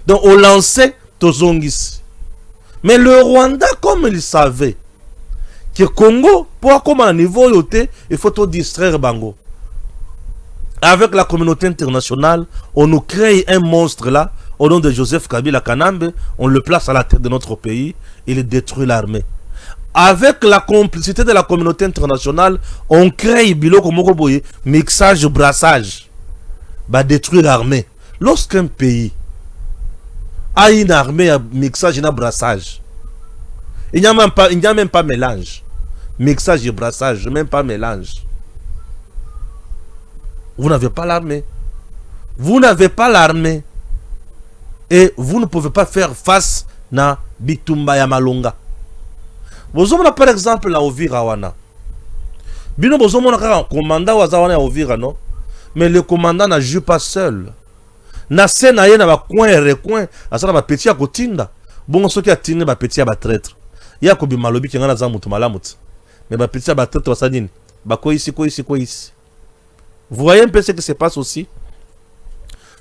Donc au lancer tozongisi. Mais le Rwanda, comme il savait que Congo, pour comme à niveau yoté, il faut tout distraire bango. Avec la communauté internationale, on nous crée un monstre là, au nom de Joseph Kabila Kanambe, on le place à la tête de notre pays, il détruit l'armée. Avec la complicité de la communauté internationale, on crée Biloko Mokoboye, mixage, brassage, va détruire l'armée. Lorsqu'un pays a une armée à mixage et à brassage, il n'y a même pas mélange. Mixage et brassage, même pas mélange. Vous n'avez pas l'armée. Vous n'avez pas l'armée. Et vous ne pouvez pas faire face na Bitumba ya Malonga. Vous avez par exemple la Ovira wana. Bino vous avez un commandant wazawana ya Ovira non. Mais le commandant n'a joué pas seul. Na sena ye na ba coin et recoin, asana ba petit à kotinda. Bon soki atinde ba petit à ba traître. Ya ko bi malobi ki ngana za mutu malamut. Mais ba petit à ba traître wasadine. Ba ko ici. Vous voyez un peu ce qui se passe aussi.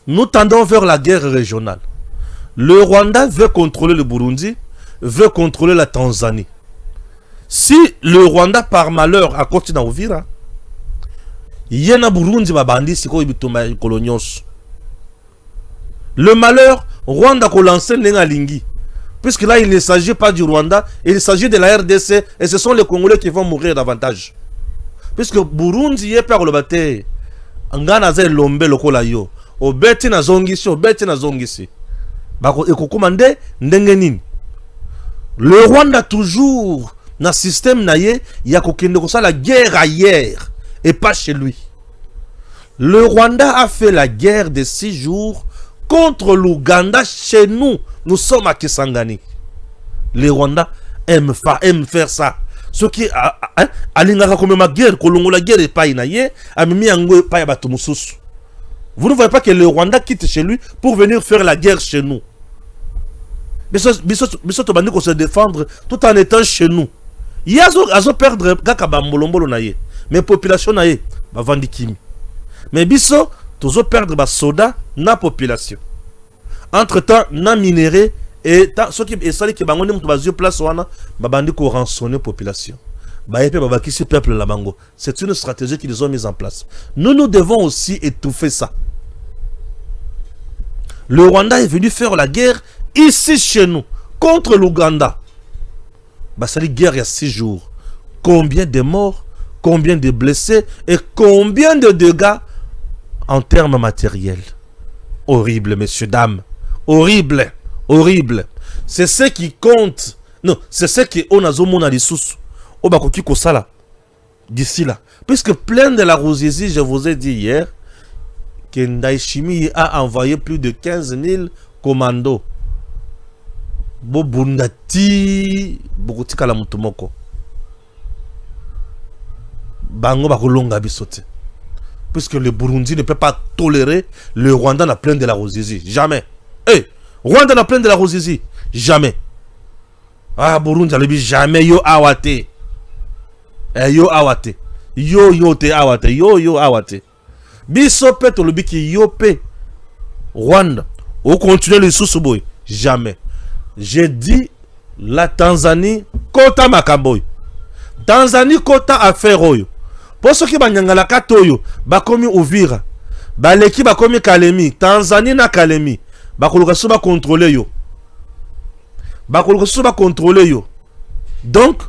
Nous tendons vers la guerre régionale. Le Rwanda veut contrôler le Burundi, veut contrôler la Tanzanie. Si le Rwanda, par malheur, a continué à Uvira, il y a un Burundi qui a colonios. Le malheur, Rwanda a lancé l'Engalingi. Puisque là, il ne s'agit pas du Rwanda, il s'agit de la RDC, et ce sont les Congolais qui vont mourir davantage. Puisque Burundi est par le bâté. Ngana zé lombe lokola yo. Obeti na zongisi. Bako ekokomande ndenge nini. Le Rwanda toujours na système naye ya kokende ko la guerre ailleurs et pas chez lui. Le Rwanda a fait la guerre de 6 jours contre l'Ouganda chez nous. Nous sommes à Kisangani. Le Rwanda aime faire ça. Ce qui alingaka comme ma guerre, kolongo la guerre est pas inaye, amimi yango pas ya bato mususu. Vous ne voyez pas que le Rwanda quitte chez lui pour venir faire la guerre chez nous. Biso to bandi ko se défendre tout en étant chez nous. Yazo perdre kaka ba mbolombolo na ye. Mais population na ye ba vandi kimi. Mais biso tozo perdre ba soda na population. Entre-temps na minéré et ceux qui essayent que bango mutu bazio place wana ba bandi ko rançonner population. Ba yepe ba bakisi peuple la bango. C'est une stratégie qu'ils ont mise en place. Nous devons aussi étouffer ça. Le Rwanda est venu faire la guerre ici chez nous contre l'Ouganda. Bah c'est la guerre il y a 6 jours. Combien de morts, combien de blessés et combien de dégâts en termes matériels. Horrible, messieurs, dames. Horrible. Horrible. C'est ce qui compte. Non, c'est ce qui on a zomona les sous. Au bakoki kosala. D'ici là. Puisque plein de la Ruzizi, je vous ai dit hier, que Ndayishimiye a envoyé plus de 15 000 commandos. Bobundati, Bokutika la Mutumoko. Bango bakolonga bisote. Puisque le Burundi ne peut pas tolérer le Rwanda n'a plein de la Ruzizi. Jamais. Hey, Rwanda n'a plein de la Ruzizi. Jamais. Ah, Burundi, jamais yo awate. Yo awate. yo te awate, yo awate. Biso pe to lobiki yo pe. Rwanda, au continuer le sous-boy. Jamais. J'ai dit la Tanzanie, kota makamboy. Tanzanie, kota affaire oyo. Pour ceux qui banyangala katoyo, bakomi Uvira. Baleki bakomi Kalemi. Tanzanie na Kalemi. Bakoluka so ba contrôler yo. Bakoluka so ba contrôler yo. Donc,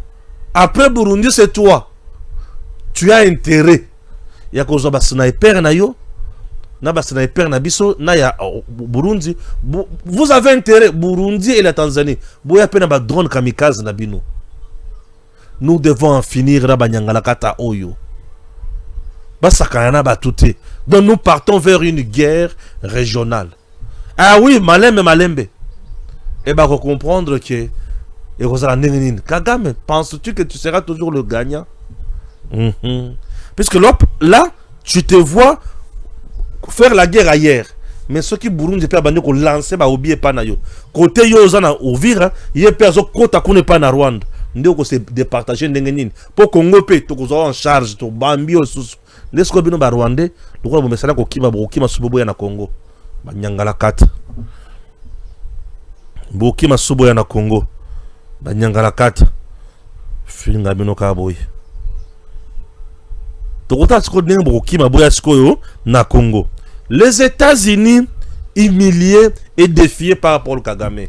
après Burundi, c'est toi. Tu as intérêt. Ya kozo ba sniper na yo. Na ba sniper na biso na ya Burundi. Vous avez intérêt Burundi et la Tanzanie. Boya pe na ba drone kamikaze na bino. Nous devons en finir na banyangala kata oyo. Basakana ba touté. Donc nous partons vers une guerre régionale. Ah oui, Malembe. Et bah faut comprendre que Kagame, penses-tu que tu seras toujours le gagnant? Puisque là, tu te vois faire la guerre ailleurs. Mais ceux qui Burundi peuvent banner qu'on lance, bah oubliez pas na yo. Côté yo zana Uvira, yé perso kota kone pas na Rwanda. Ndé ko se départager ndengenine. Pour Congo pe to ko en charge to bambi osusu. Lesko bino ba Rwandais, lokolo bo mesala ko kima subobo ya na Congo. Ba nyangala kata. Bo kima subobo ya na Congo. Ba nyangala kata. Finga bino ka boy. Tokota siko ndenge bo kima boya siko yo na Congo. Les États-Unis humiliés et défiés par Paul Kagame.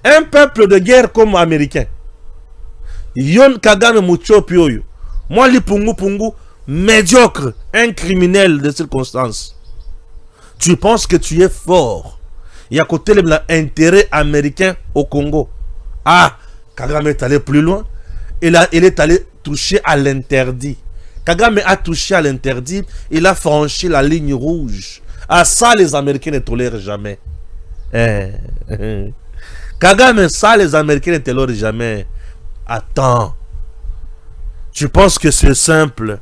Un peuple de guerre comme américain. Yon Kagame Muchopi oyo. Moi li pungu médiocre, un criminel de circonstances. Tu penses que tu es fort. Il y a côté l'intérêt américain au Congo. Ah, Kagame est allé plus loin. Il est allé toucher à l'interdit. Kagame a touché à l'interdit. Il a franchi la ligne rouge. Ah, ça, les Américains ne tolèrent jamais. Kagame, ça, les Américains ne tolèrent jamais. Attends. Tu penses que c'est simple?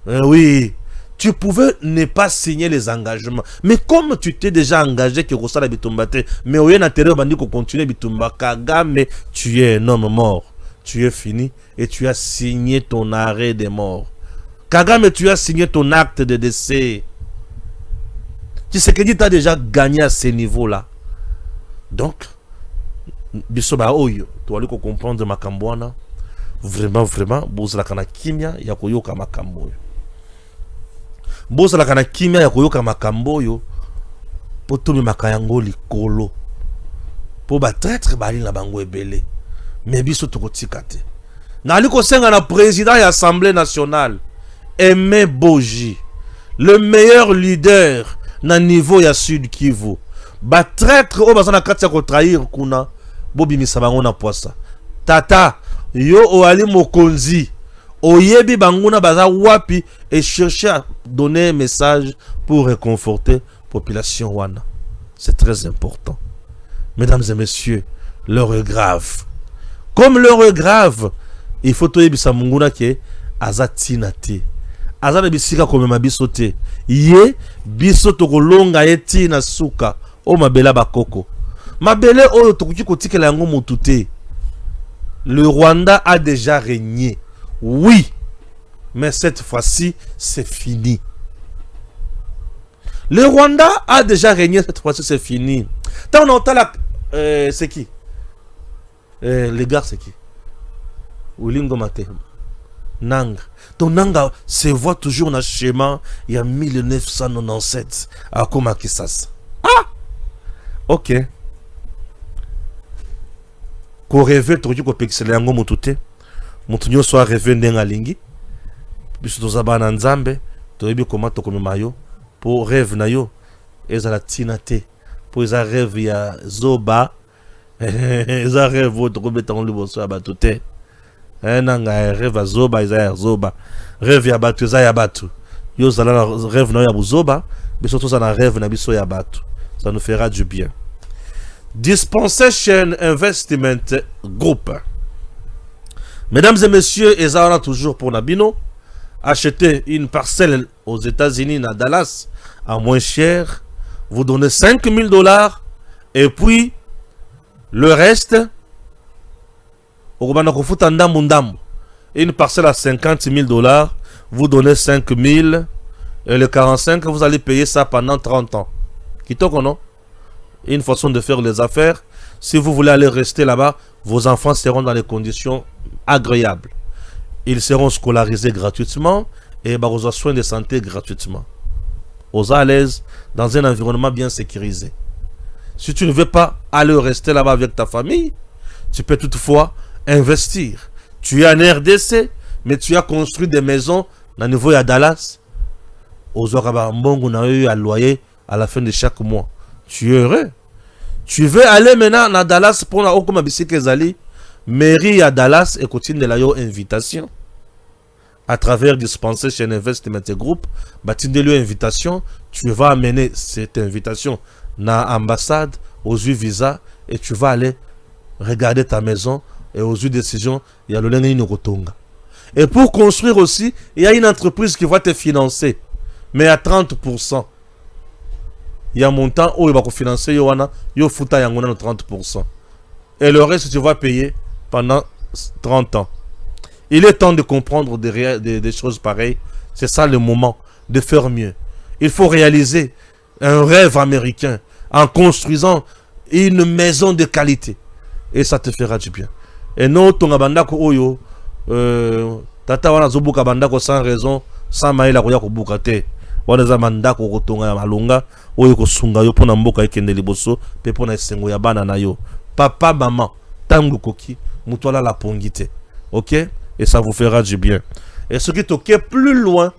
Oui. Tu pouvais ne pas signer les engagements. Mais comme tu t'es déjà engagé que Rosala Bitumbate, mais au lieu intérêt bandi qu'on continue Bitumba, Kagame, tu es un homme mort. Tu es fini et tu as signé ton arrêt de mort. Kagame, tu as signé ton acte de décès. Tu sais que tu as déjà gagné à ce niveau-là. Donc, bisoba oyo, tu vas comprendre makambwana. Vraiment, bozala kana kimia ya koyoka makambo yo. Bozala kana kimia ya koyoka makambo yo. Po tomi makayango likolo. Po ba traître bali na bango ebele. Mais biso tokotika te. Na liko senga na président de l'Assemblée nationale. Aimé Boji, le meilleur leader na niveau ya Sud Kivu. Ba traître o bazana katia ko trahir kuna. Bobi misabango na poisa. Tata yo oali mokonzi oyebi banguna baza wapi et chercher à donner un message pour réconforter la population wana. C'est très important. Mesdames et messieurs, l'heure est grave. Comme l'heure est grave, il faut toyebisa munguna ke azatinate. Azana bisika komema bisote. Ye biso tokolonga eti na suka o mabela bakoko. Mabele oyo tokuki kotikela yango motute. Le Rwanda a déjà régné. Oui. Mais cette fois-ci, c'est fini. Le Rwanda a déjà régné. Cette fois-ci, c'est fini. Tant on entend la... c'est qui? Les gars, c'est qui? Oulingo Mate. Nanga. Ton Nanga se voit toujours dans le schéma. Il y a 1997. À Komakisas. Ah! Ok. Ko rêve toki ko pixela yango mutute mutu nyoso a rêve ndenga lingi biso tozaba na nzambe toyebi koma tokomema yo po rêve na yo ezala tina te po eza rêve ya zoba eza rêve tokobeta ngo liboso ya bato te nanga rêve ya zoba eza ya zoba rêve ya bato eza ya bato yo zala na rêve na yo ya buzoba biso tozala na rêve na biso ya bato, ça nous fera du bien. Dispensation Investment Group. Mesdames et messieurs, et ça on a toujours pour Nabino, acheter une parcelle aux États-Unis, à Dallas, à moins cher, vous donnez $5,000 et puis le reste, Une parcelle à 50 000 $, vous donnez 5 000, et le 45, vous allez payer ça pendant 30 ans. Kitoko, non? Une façon de faire les affaires. Si vous voulez aller rester là-bas, vos enfants seront dans des conditions agréables. Ils seront scolarisés gratuitement et auront soins de santé gratuitement. Aux à l'aise dans un environnement bien sécurisé. Si tu ne veux pas aller rester là-bas avec ta famille, tu peux toutefois investir. Tu es en RDC, mais tu as construit des maisons au niveau de Dallas. Aux à loyer à la fin de chaque mois. Tu es heureux. Tu veux aller maintenant à Dallas pour la Okuma Bisikizali, mairie à Dallas et continue de la invitation. À travers Dispensation Investment Group, bâtiment invitation, tu vas amener cette invitation dans l'ambassade, aux yeux visa, et tu vas aller regarder ta maison, et aux yeux décision, il y a le Lengi Nokotonga. Et pour construire aussi, il y a une entreprise qui va te financer, mais à 30%. Il y a un montant où il va financer, il y a 30%. Et le reste, tu vas payer pendant 30 ans. Il est temps de comprendre des choses pareilles. C'est ça le moment de faire mieux. Il faut réaliser un rêve américain en construisant une maison de qualité. Et ça te fera du bien. Et non, ton abandako oyo, tata wana zobuka bandako sans raison, sans maïla koya kobukate. Wana za mandako kotonga ya malunga, oyo kosunga yo pona mboka ekende liboso, pe pona esengo ya bana na yo. Papa, maman, tango koki, mutoala la pongite. Ok? Et ça vous fera du bien. Et ce qui est ok plus loin,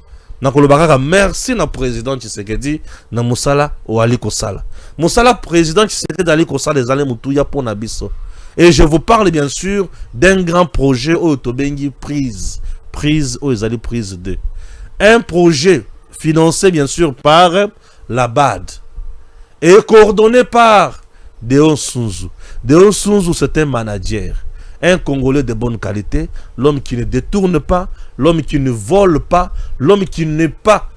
merci na président Tshisekedi na Musala ou Ali Kosala. Musala président Tshisekedi Ali Kosala les allez mutuya pour Nabiso. Et je vous parle bien sûr d'un grand projet au Tobengi prise aux allées prise 2. Un projet financé bien sûr par la BAD et coordonné par Deon Sunzu. Deon Sunzu c'est un manager. Un Congolais de bonne qualité, l'homme qui ne détourne pas, l'homme qui ne vole pas, l'homme qui n'est pas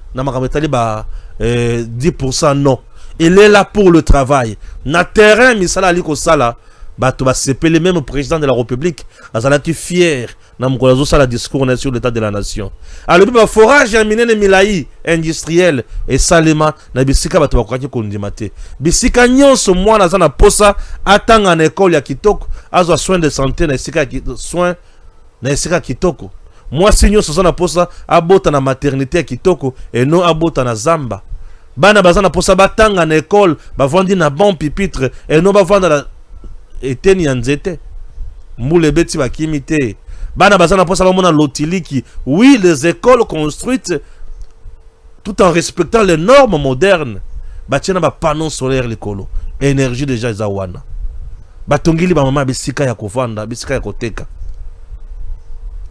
10% non. Il est là pour le travail. Na terrain, misala aliko sala, bato ba sepe le même président de la République, azala qui fier na mukolazo sala discours sur l'état de la nation. Alors le forage ya minene milai industriel et salema na bisika bato bakwaki kondimate. Bisika nyonso mwana za na posa atanga na école ya kitoko, azwa soins de santé na esika soins na esika kitoko. Moi sinyo so na posa abota na maternité ya kitoko et non abota na zamba. Bana bazana posa batanga na école, bavandi na bon pupitre et non bavanda la eteni ya nzete. Moule beti bakimite. Bana bazana posa bamona lotiliki. Oui, les écoles construites tout en respectant les normes modernes. Batiena ba panneau solaire likolo. Énergie déjà zawana. Batongili ba mama bisika ya kovanda, bisika ya koteka.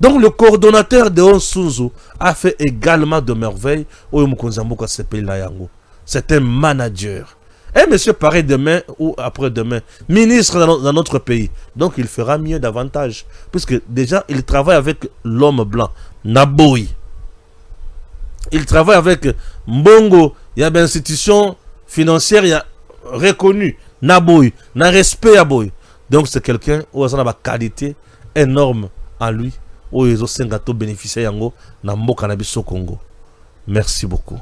Donc le coordonnateur de Onsunzu a fait également de merveilles. C'est un manager. Et monsieur paraît demain ou après-demain, ministre dans notre pays. Donc il fera mieux davantage. Puisque déjà il travaille avec l'homme blanc, Naboui. Il travaille avec Mbongo. Il y a une institution financière reconnue, Naboui. Il y a un respect à Boy. Donc c'est quelqu'un qui a une qualité énorme en lui. Oyo ezo senga to bénéficier yango na mboka na biso Congo. Merci beaucoup.